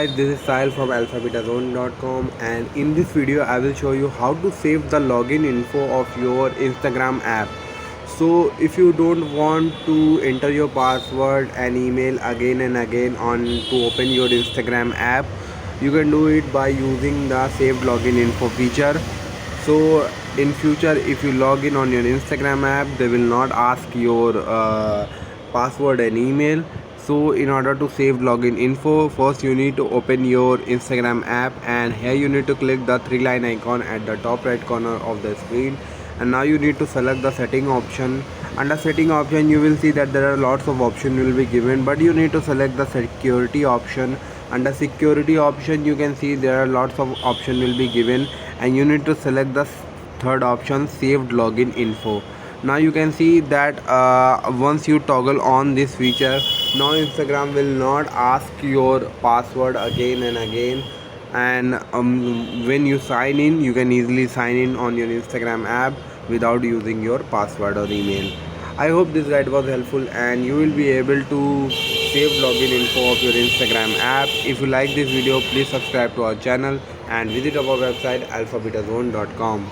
guys, this is Sahil from alphabetazone.com, and in this video I will show you how to save the login info of your Instagram app. So if you don't want to enter your password and email again and again on to open your Instagram app, you can do it by using the saved login info feature. So in future, if you log in on your Instagram app, they will not ask your password and email. So in order to save login info, first you need to open your Instagram app, and here you need to click the three line icon at the top right corner of the screen, and now you need to select the setting option. Under setting option you will see that there are lots of options will be given, but you need to select the security option. Under security option you can see there are lots of option will be given, and you need to select the third option, saved login info. Now you can see that once you toggle on this feature, now Instagram will not ask your password again and again, and when you sign in, you can easily sign in on your Instagram app without using your password or email. I hope this guide was helpful and you will be able to save login info of your Instagram app. If you like this video, please subscribe to our channel and visit our website alphabetazone.com.